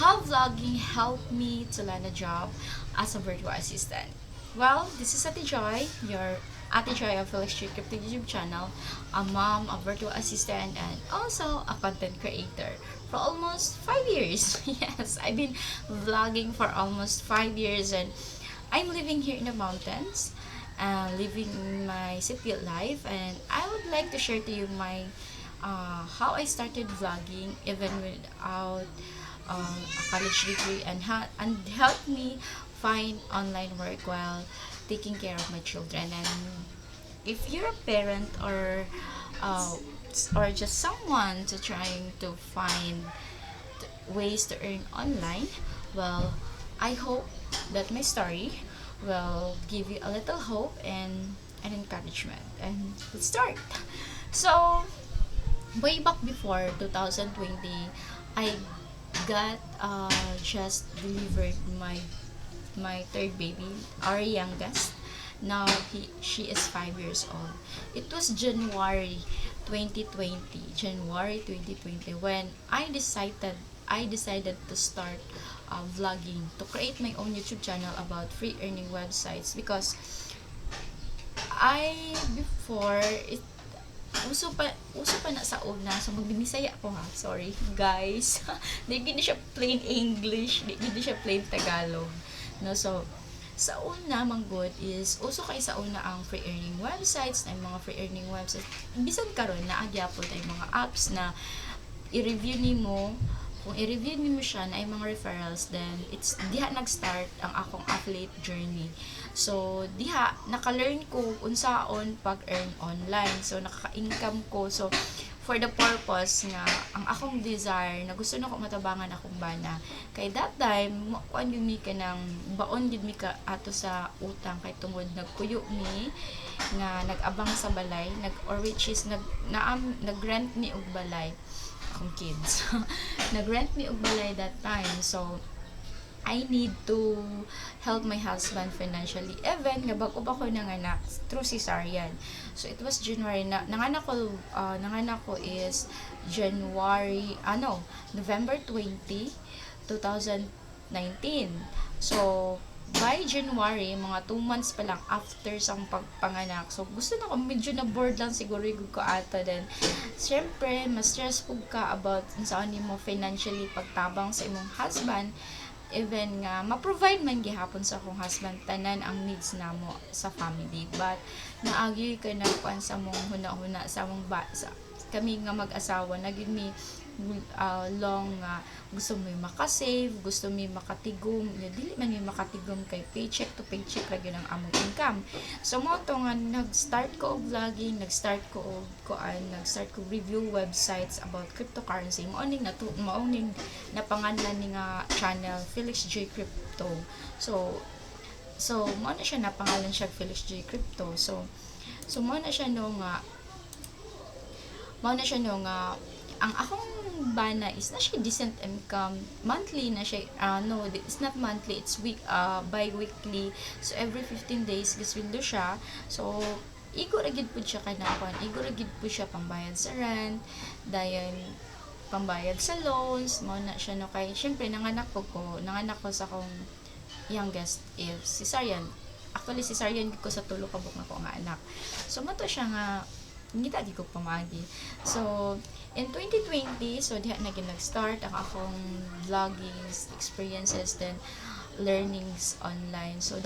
How vlogging helped me to land a job as a virtual assistant? Well, this is Ate Joy, your Ate Joy of Felix Street Crypto YouTube channel, a mom, a virtual assistant, and also a content creator for almost 5 years. Yes, I've been vlogging for almost 5 years, and I'm living here in the mountains, living my city life, and I would like to share to you my how I started vlogging even without a college degree, and helped me find online work while taking care of my children. And if you're a parent uh, or just someone to trying to find ways to earn online, well, I hope that my story will give you a little hope and encouragement. And let's start. So, way back before 2020, I got just delivered my third baby, our youngest. Now she is 5 years old. It was January 2020 when I decided to start vlogging, to create my own YouTube channel about free earning websites, because I before it uso pa na sa una, so magbinisaya ko ha, sorry guys. Di gini siya plain English, di gini siya plain Tagalog, no. So sa una manggod is uso kay sa una ang free earning websites, na mga free earning websites bisan karon na agyapon ay mga apps na i-review nimo. Kung i-review nimo siya na ay mga referrals, then it's diha nag-start ang akong affiliate journey. So diha naka-learn ko unsaon pag-earn online, so nakaka-income ko. So for the purpose nga ang akong desire na gusto nako matabangan akong bana, kay that time kuan gyud mi kanang baon gyud mi ka ato sa utang, kay tungod nagkuyo mi nga nag-abang sa balay, or which is nag-rent mi og balay akong kids. Nag-rent mi og balay that time, so I need to help my husband financially, even nga bag-o pa ko nanganak through cesarean. So it was January na nanganak ko is November 20, 2019. So by January, mga 2 months pa lang after sang pagpanganak. So, gusto na ko, medyo na bored lang siguro yung ko ata din. Siyempre, mas stressful ka about saan mo financially pagtabang sa imong husband, even nga ma-provide man gihapon sa akong husband tanan ang needs namo sa family. But naagi ka na kuan sa mong huna-huna sa mong kami nga mag-asawa na gyud mi long gusto mo makasave, gusto mo makatigom, dili man mi makatigom kay paycheck to paycheck ra gyud ang among income. So mo to nga nag-start ko og vlogging, nag-start ko review websites about cryptocurrency. Mao ning napangalan ni nga channel Felix J Crypto. So mo na siya napangalan siya Felix J Crypto. So mo na siya nga ang akong bana is na siya decent income monthly na siya. No, it's not monthly, it's bi-weekly. So every 15 days gisweldo siya. So igo ra gid pud siya kanakuan, igo ra gid pud siya pambayad sa rent, dayon pambayad sa loans. Mo na siya, no, kay syempre nanganak ko sa akong youngest is cesarean. Actually cesarean ko sa tulo ka buk na ko nga anak. So mo to siya nga ngita di ko pamagi. So in 2020, so diha na nag-start ang akong vlogging experiences, then learnings online. So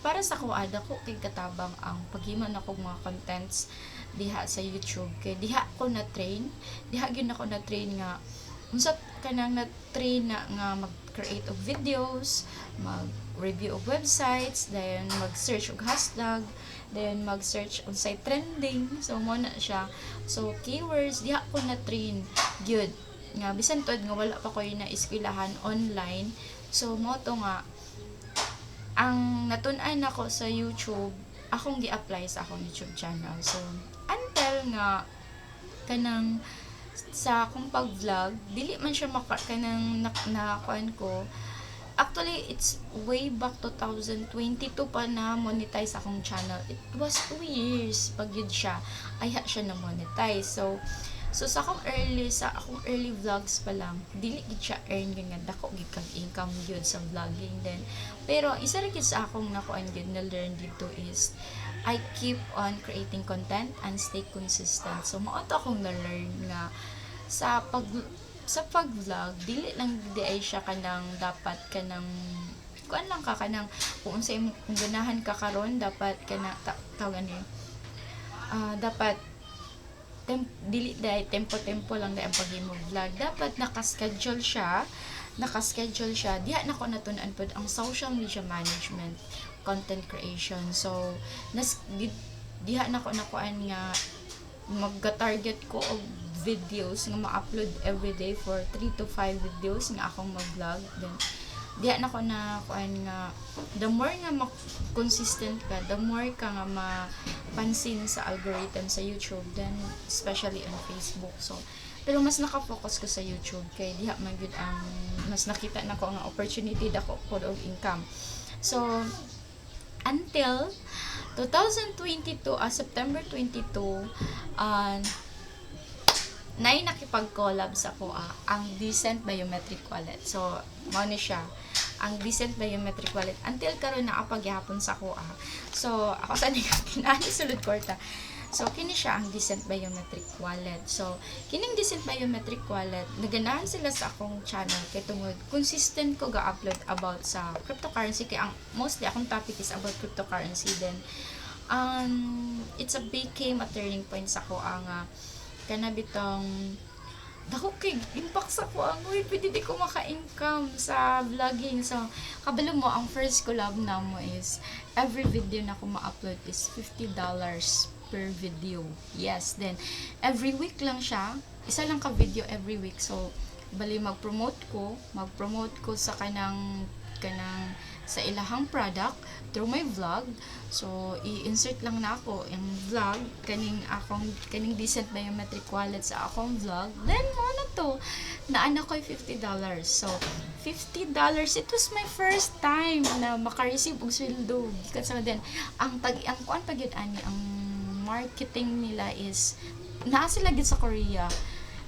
para sa ko kay katabang ang paghiman ako mga contents diha sa YouTube, kay diha gyud ako na train nga unsa kanang na-train na nga mag-create of videos, mag-review of websites, then mag-search og hashtag, then mag-search unsay trending. So mo na siya. So keywords diha ko na train gyud nga bisan tuod nga wala pa ko na eskwelahan online. So mo to nga ang natun-an nako sa YouTube, akong gi-apply sa akong YouTube channel. So until nga kanang sa akong pag-vlog, dili man siya kanang nakuan ko. Actually, it's way back 2022 pa na monetize akong channel. It was 2 years pag yun siya. Ay siya na monetize. So, So sa akong early vlogs pa lang, dili gid siya earn gyud nga dako gid kag income gyud sa vlogging then. Pero isa ra gid sa akong nakuan gyud na learn dito is I keep on creating content and stay consistent. So mao to akong na-learn nga sa pag-vlog dili lang di ay siya kanang dapat kanang kuan lang ka kanang kung unsay kung ganahan ka karon dapat kana tawag ani dapat dili dai tempo-tempo lang dai ang paghimo vlog. Dapat naka-schedule siya. Diha na ko natun-an pod ang social media management, content creation. So diha na ko nakuan nga magga-target ko og videos nga ma-upload everyday for 3 to 5 videos nga akong mag-vlog. Then diha na ko na kuan nga the more nga consistent ka, the more ka nga mapansin sa algorithm sa YouTube, then especially on Facebook. So pero mas naka-focus ko sa YouTube kay diha man gyud ang mas nakita na ko nga opportunity dako pod og income. So until 2022 September 22 nay nakipag-collab sa ko ang Decent Biometric Wallet. So mao ni siya ang Decent Biometric Wallet until karon nakapagyapon sa ko So ako sa ni kinani sulod kwarta. So kini siya ang Decent Biometric Wallet. So kining Decent Biometric Wallet naganahan sila sa akong channel kay tungod consistent ko ga-upload about sa cryptocurrency kay ang mostly akong topic is about cryptocurrency. Then it's a became a turning point sa ko nga kana bitong dako kay impact sa ko ang pwede di ko maka-income sa vlogging. So kabalo mo ang first collab na mo is every video na ko ma-upload is $50 per video. Yes, then every week lang siya, isa lang ka video every week. So bali mag-promote ko sa kanang sa ilahang product through my vlog. So i-insert lang na ako yung vlog kaning Decent Biometric Wallet sa akong vlog. Then ano to naana ko $50. So $50, it was my first time na maka-receive og sweldo gikan sa then ang kuan pa gyud ani ang marketing nila is naa sila gid sa Korea.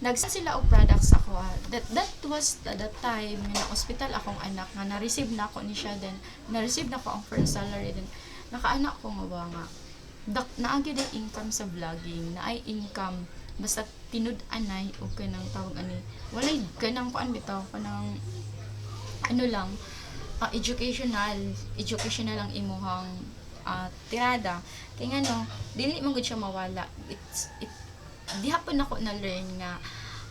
Nagsa sila og products ako. That was the time na hospital akong anak nga na-receive na ako ni siya then na-receive na ko ang first salary then nakaanak ko nga naagi din income sa vlogging na ay income basta tinud-an ay o kanang tawag ani walay kanang kuan bitaw kanang ano lang educational ang imuhang tirada kay ngano dili man gud siya mawala. Diha pa nako na learn nga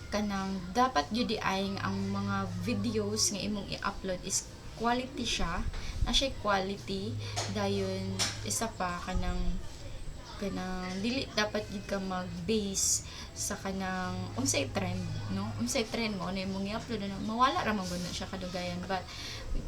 kanang dapat jud ay ang mga videos nga imong i-upload is quality siya na siya quality dayon isa pa kanang dili dapat gid ka mag-base sa kanang unsay trend mo na imong i-upload na mawala ra man gud siya kadugayan. But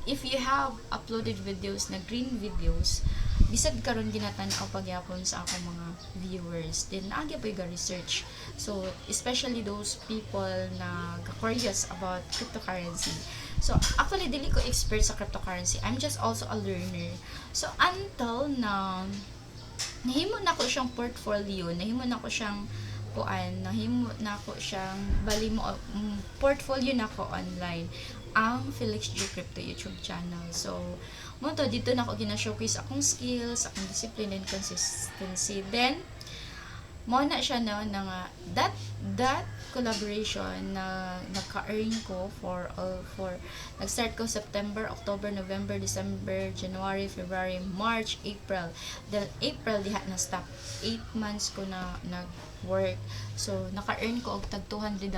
if you have uploaded videos na green videos bisag karon ginatan-aw pagyapon sa akong mga viewers then naagi pa yung research. So especially those people na curious about cryptocurrency. So actually dili ko expert sa cryptocurrency, I'm just also a learner. So until na nahimo na ko siyang portfolio, nahimo na ko siyang bali mo portfolio na ko online ang Felix G Crypto YouTube channel. So mo to dito na ko gina-showcase akong skills, akong discipline and consistency. Then mo na siya na nga that collaboration na naka-earn ko for nag-start ko September, October, November, December, January, February, March, April. Then April diha na stop. 8 months ko na nag-work. So naka-earn ko og tag $200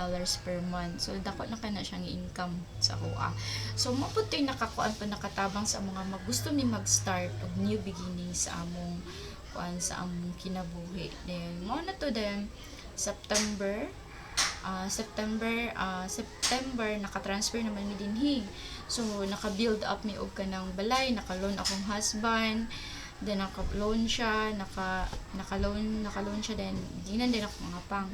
per month. So dako na kana siyang income sa kuha. So mo pud toy nakakuan pa nakatabang sa mga gusto ni mag-start og new beginning sa among kinabuhi. Then mo na to then September naka-transfer naman mi dinhi. So naka-build up mi og kanang balay, naka-loan akong husband, then naka-loan siya, naka-loan siya then ginan din ako mga pang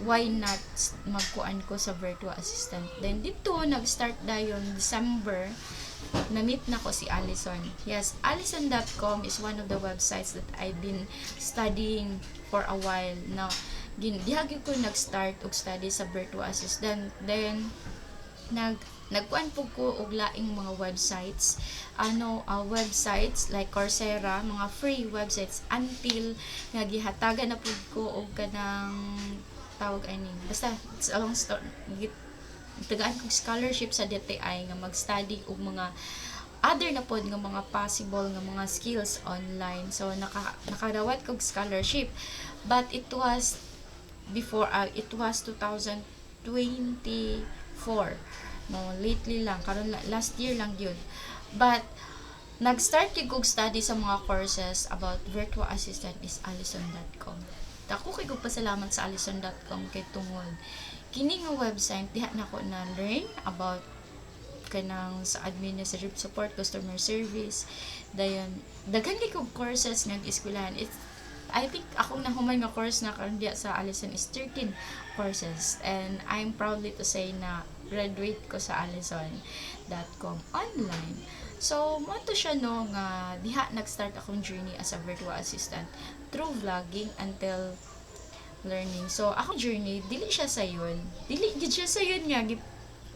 why not magkuan ko sa virtual assistant. Then dito nag-start dayon December na-meet na ko si Allison. Yes, Allison.com is one of the websites that I've been studying for a while now. diha gyud ko nag-start og study sa virtual assistant. Then nagkuan po ko og laing mga websites, websites like Coursera, mga free websites, until nga gihatagan na pud ko og kanang tawag ani, basta it's a long story, tagaan kong scholarship sa DTI nga mag-study og mga other na pod nga mga possible nga mga skills online. So nakarawat kog scholarship, but it was before, it was 2024, no, lately lang, karon last year lang yun. But nag-start kog study sa mga courses about virtual assistant is Allison.com. Dako kay kog pasalamat sa Allison.com kay tungod kini nga website diha na ko na learn about kanang sa administrative support, customer service, dayon daghan kay kog courses nga eskwelahan. I think akong nahuman nga course na karon diya sa Allison is 13 courses, and I'm proudly to say na graduate ko sa Allison.com online. So mo to siya no nga diha nag-start akong journey as a virtual assistant through vlogging until learning. So akong journey dili siya sayon. Dili gid siya sayon nga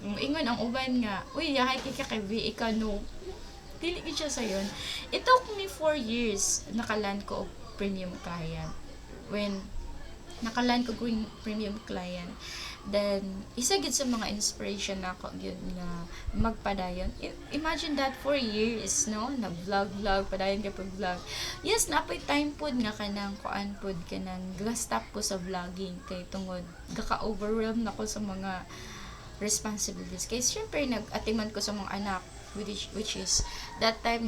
ingon ang uban nga, uy, yahay kay VA ka no. Dili gid siya sayon. It took me 4 years nakaland ko og premium client. When nakaland ko og premium client, then isa gid sa mga inspiration nako gyud nga magpadayon. Imagine that 4 years, no, nag-vlog padayon kay pag-vlog. Yes, napay time pod nga kanang kuan pod kanang stop ko sa vlogging kay tungod gaka-overwhelm nako sa mga responsibilities. Kay syempre nag-atiman ko sa mga anak, which is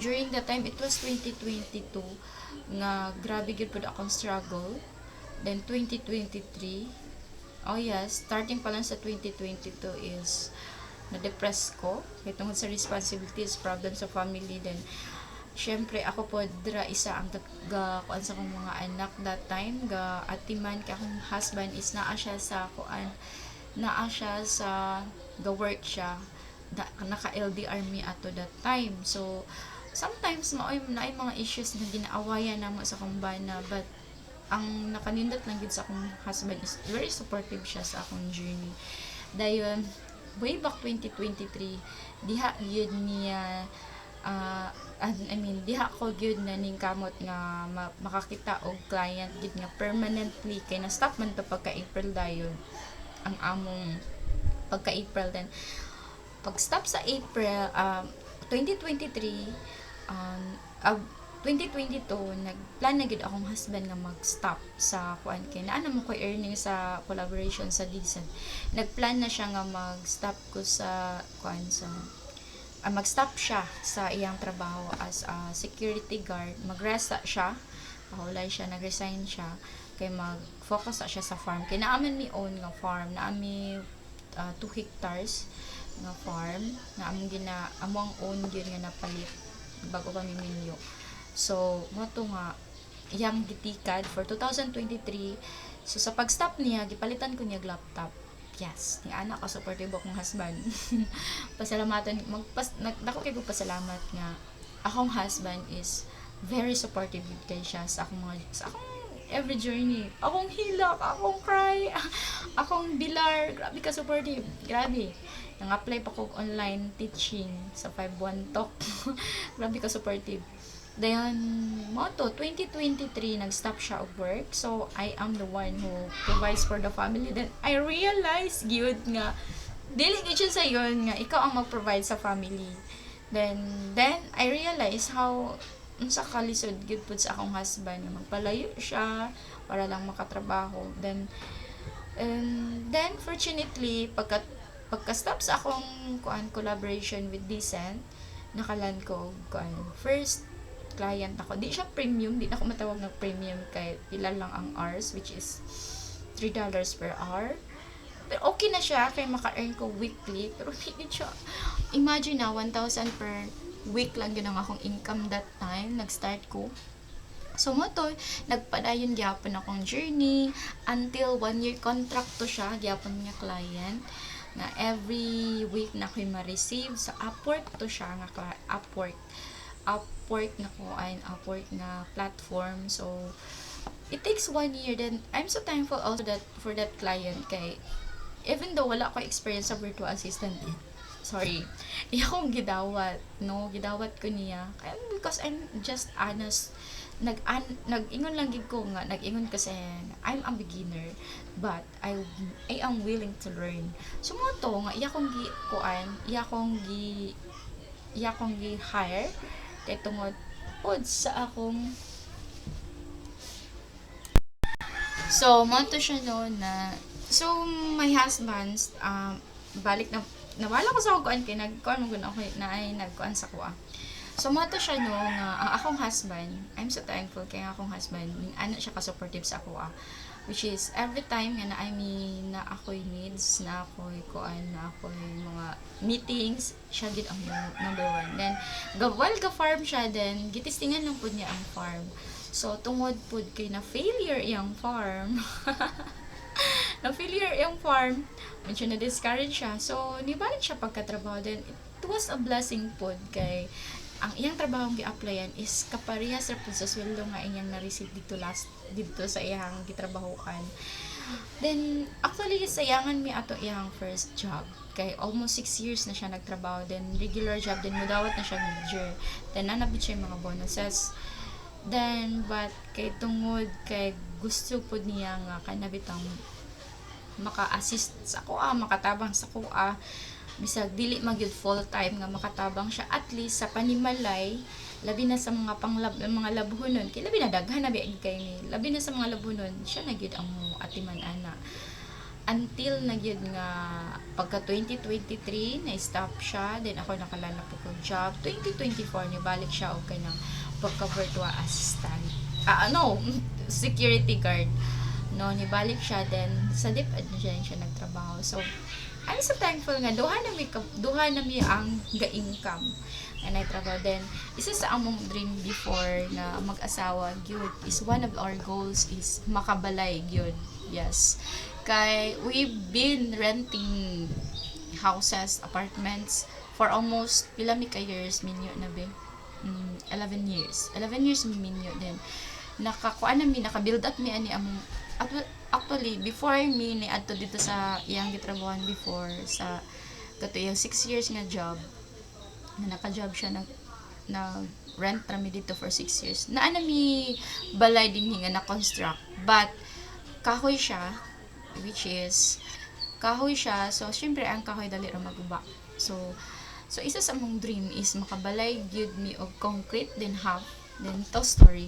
during that time it was 2022 nga grabe gyud pud akong struggle. Then 2023, oh yes, starting pa lang sa 2022 is na-depress ko kay tungod sa responsibilities, problems sa family. Then syempre ako po dira isa ang kuan sa akong mga anak that time, ga atiman kay akong husband is naa siya sa work siya, naka LDR me ato that time. So sometimes naay mga issues na ginaawayan namo sa akong bana, but ang nakanindot lang gid sa akong husband is very supportive siya sa akong journey. Dayon way back 2023 diha gyud niya diha ko gyud na ning kamot nga makakita og client gyud nga permanently, kay na stop man to pagka April dayon ang among pagka April. Then pag stop sa April 2023, 2022 nagplan na gid akong husband nga mag-stop sa kuan kay naa naman ko earning sa collaboration sa Decent. Nagplan na siya nga mag-stop ko sa kuan sa mag-stop siya sa iyang trabaho as a security guard. Mag-rest siya, pahulay siya, nag-resign siya kay mag-focus siya sa farm. Kay naaman mi own nga farm, naami 2 hectares nga farm na among own gyud nga napalit bago pa mi minyo. So mo to nga iyang gitikad for 2023. So sa pag-stop niya gipalitan ko niya laptop. Yes, ni anak ka supportive akong husband. Pasalamatan dako kay ko pasalamat nga akong husband is very supportive kay siya sa akong every journey. Akong hilak, akong cry, akong bilar, grabe ka supportive. Grabe. Nang-apply pa ko online teaching sa 5-1 talk. Grabe ka supportive. Then, moto, 2023, nag-stop siya of work. So, I am the one who provides for the family. Then, I realized, yun nga, dili siya sa yun nga, ikaw ang mag-provide sa family. Then I realized how unsa kalisod gid pud sa akong husband nga magpalayo siya para lang makatrabaho. Then fortunately, pagka-stop sa akong collaboration with Decent, nakalan ko first client ako. Di siya premium, di na ako matawag ng premium kay pila lang ang hours, which is $3 per hour. Pero okay na siya kay maka-earn ko weekly, pero hindi siya. Imagine na 1,000 per week lang yun ang akong income that time nag-start ko. So mo to, nagpadayon gyapon akong journey until 1-year contract to siya, gyapon niya client na every week na ko'y ma-receive sa Upwork to siya nga Upwork na ko ay Upwork na platform. So it takes 1 year. Then I'm so thankful also that for that client kay even though wala ko experience sa virtual assistant, sorry, iya akong gidawat, no, gidawat ko niya. Kaya, because I'm just honest, nag-ingon lang gid ko nga, nag-ingon kasi I'm a beginner, but I am willing to learn. So mo to nga iya kong gi kuan, iya kong gi hire kay tungod pod sa akong, so mo to siya no na, so my husband, balik na nawala ko sa akong kuan kay nagkuan mo gud ako na ay nagkuan sa kuha. So mo to siya no nga ang akong husband, I'm so thankful kay ang akong husband, ana siya ka supportive sa kuha, which is every time nga na I mean na ako'y needs, na ako'y kuan, na ako'y mga meetings, siya gid ang number one. Then while ga farm siya, then gitistingan lang pud niya ang farm. So tungod pud kay na failure iyang farm. Na failure yung farm, medyo na discourage siya. So nibalik siya pagkatrabaho, then it was a blessing pod kay ang iyang trabaho ang gi-applyan is kaparehas ra pud sa sweldo nga iyang na-receive dito sa iyang gitrabahoan. Then actually sayangan mi ato iyang first job kay almost 6 years na siya nagtrabaho, then regular job, then mudawat na siya major, then nanabit siya yung mga bonuses. Then but kay tungod kay gusto pud niya nga kanabitang maka-assist sa kuha, makatabang sa kuha, bisag dili magyud full time nga makatabang siya at least sa panimalay, labi na sa mga mga labuhonon kay labi na daghan na biag kay ni, labi na sa mga labuhonon siya na gyud ang atiman ana until na gyud nga pagka 2023 na stop siya, then ako nakalana po kong job 2024 ni balik siya og kanang pagka virtual assistant, no, security guard, no, nibalik siya, then sa DepEd na siya nagtrabaho. So I'm so thankful nga duha na mi ang ga-income and I travel. Then isa sa among dream before na mag-asawa gyud is one of our goals is makabalay gyud. Yes, kay we've been renting houses, apartments for almost pila mi ka years minyo na be, 11 years mi minyo. Then nakakuan na mi, naka-build up mi ani among, actually before mi ni adto dito sa iyang gitrabahoan before sa kato yung 6 years nga job na naka-job siya na rent rami dito for 6 years na ana mi balay din nga na construct, but kahoy siya, which is kahoy siya, so syempre ang kahoy dali ra maguba. So isa sa among dream is makabalay gyud mi og concrete, then half, then 2 story.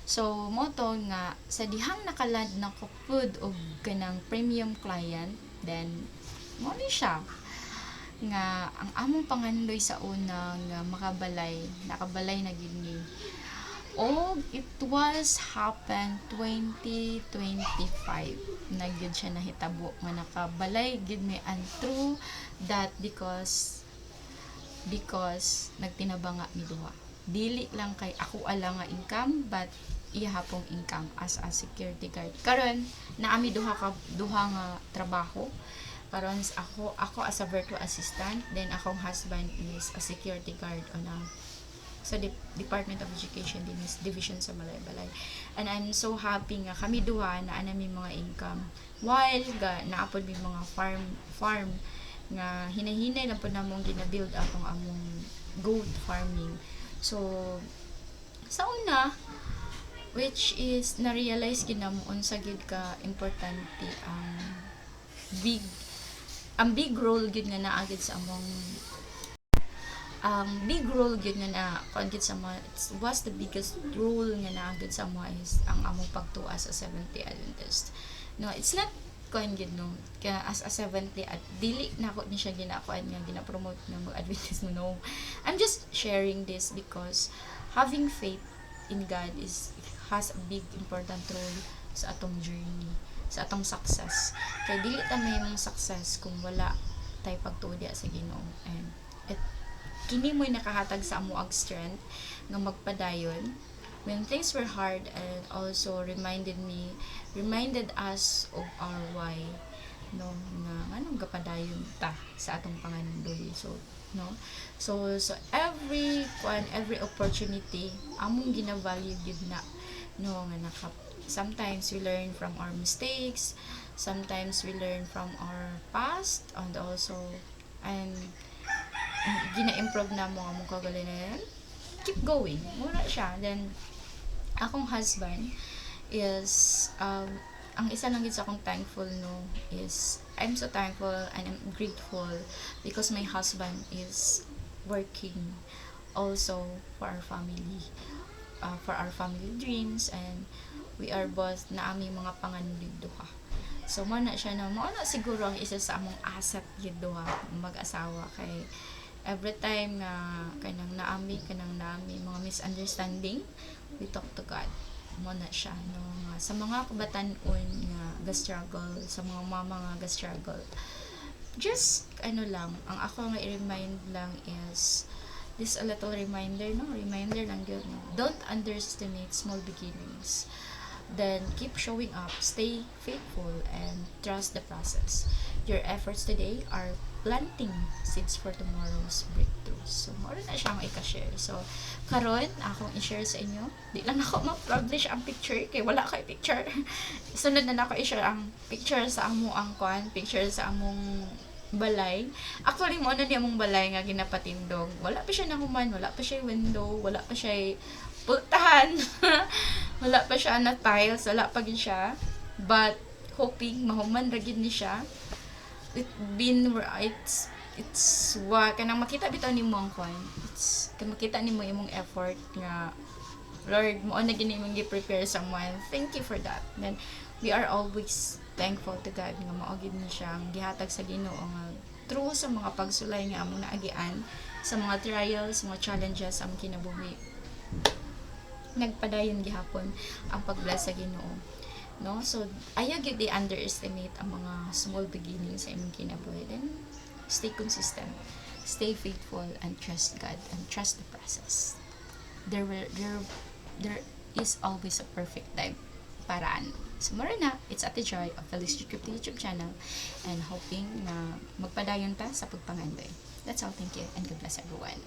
So mo to nga sa dihang nakaland na ko pud og kanang premium client, then mo ni siya nga ang among pangandoy sa una nga nakabalay na gid ni. Oh, it was happen 2025 na gyud siya nahitabo nga nakabalay gid mi, and through that because nagtinabanga mi duha, dili lang kay ako ala nga income, but iya hapong income as a security guard. Karon naami duha nga trabaho. Karon ako as a virtual assistant, then akong husband is a security guard on a sa Department of Education din is division sa Balay-Balay. And I'm so happy nga kami duha na anami mga income while naapod mi mga farm nga hinahinay na po namong gina-build up ang among goat farming. So sa una, which is na-realize ginamuon sa gid ka importante ang big role gid nga naagid sa among big role gid nga na kuan gid sa mga, was the biggest role nga naagid sa mga is ang among pagtuwa sa Seventh Day Adventist. No, it's not kuan gid no kaya as a 70 at dili na ako ni siya ginakuan nga gina-promote ng mga Adventist, no. I'm just sharing this because having faith in God has a big important role sa atong journey, sa atong success. Kay dili ta may mong success kung wala tay pagtuo diha sa Ginoo. And kini mo'y nakahatag sa amo ag strength nga magpadayon when things were hard, and also reminded us of our why, no, nga anong gapadayon ta sa atong pangandoy. So every opportunity among gina-value gyud na, no, nga sometimes we learn from our mistakes, sometimes we learn from our past, and also and gina-improve na mo ang mong kagalingan, keep going muna siya. Then akong husband is ang isa lang gid sa akong thankful no is I'm so thankful and I'm grateful because my husband is working also for our family dreams, and we are both na aming mga panganib duha. So mo na siya no, mo na siguro ang isa sa among asset gid duha mag-asawa, kay every time na kanang naami mga misunderstanding, we talk to God. Mo na siya no, nga sa mga kabatan-on nga ga-struggle, sa mga mama nga ga-struggle, just lang ang ako nga i-remind lang is this a little reminder lang yun, no? Don't underestimate small beginnings. Then keep showing up, stay faithful, and trust the process. Your efforts today are planting seeds for tomorrow's breakthroughs. So moro na siya ang i-share. So karon akong i-share sa inyo, di lang ako ma-publish ang picture kay wala kay picture. Sunod na nako i-share ang picture sa among picture sa among balay. Actually mo na di among balay nga ginapatindog, wala pa siya nahuman, wala pa siya window, wala pa siya pultahan. Wala pa siya na tiles, wala pa gid siya, but hoping mahuman ra gid ni siya. It's kanang makita bitaw nimo ang kwan, it's makita nimo imong effort nga Lord mo na gini mong gi-prepare someone. Thank you for that. Then we are always thankful to God nga mao gid ni siya ang gihatag sa Ginoo nga through sa mga pagsulay nga among naagian, sa mga trials, mga challenges sa among kinabuhi, nagpadayon gihapon ang pag-bless sa Ginoo, no? So ayaw gyud i-underestimate ang mga small beginnings sa imong kinabuhi. Then stay consistent, stay faithful, and trust God and trust the process. There is always a perfect time paraan. So mara na, it's Ate Joy of Feliz Crypto YouTube channel, and hoping na magpadayon ta sa pagpangandoy. That's all. Thank you and God bless everyone.